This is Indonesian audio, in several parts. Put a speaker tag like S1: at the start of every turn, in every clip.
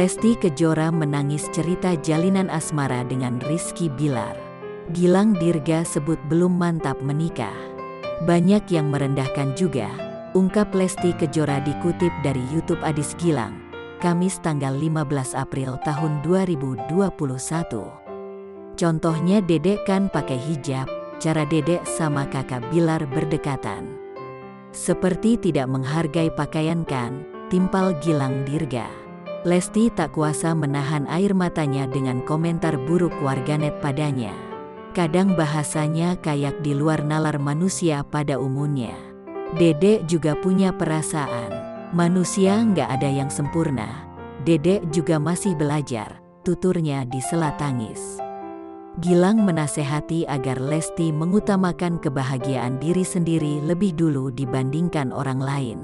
S1: Lesti Kejora menangis cerita jalinan asmara dengan Rizky Bilar. Gilang Dirga sebut belum mantap menikah. Banyak yang merendahkan juga, ungkap Lesti Kejora dikutip dari YouTube Adis Gilang, Kamis tanggal 15 April tahun 2021. Contohnya dedek kan pakai hijab, cara dedek sama kakak Bilar berdekatan. Seperti tidak menghargai pakaian kan, timpal Gilang Dirga. Lesti tak kuasa menahan air matanya dengan komentar buruk warganet padanya. Kadang bahasanya kayak di luar nalar manusia pada umumnya. Dedek juga punya perasaan. Manusia nggak ada yang sempurna. Dedek juga masih belajar, tuturnya di sela tangis. Gilang menasehati agar Lesti mengutamakan kebahagiaan diri sendiri lebih dulu dibandingkan orang lain.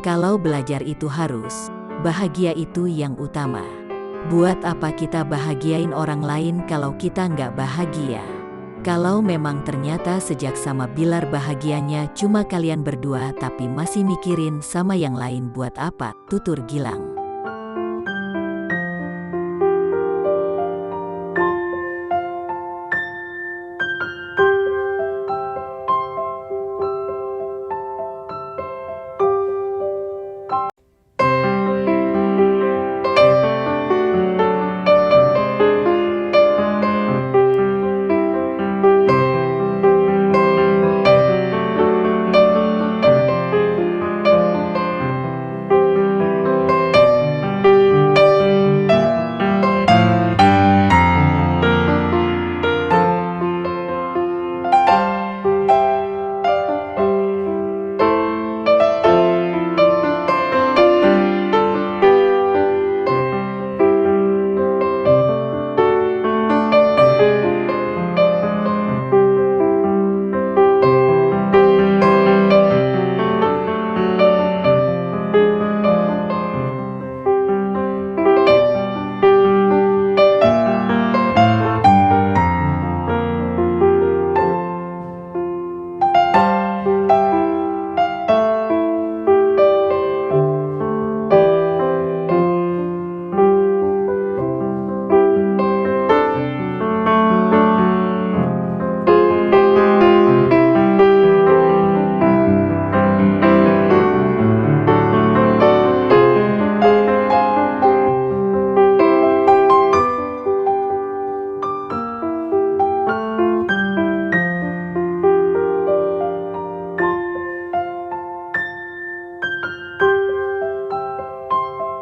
S1: Kalau belajar itu harus, bahagia itu yang utama. Buat apa kita bahagiain orang lain kalau kita nggak bahagia? Kalau memang ternyata sejak sama Bilar bahagianya cuma kalian berdua tapi masih mikirin sama yang lain buat apa, tutur Gilang.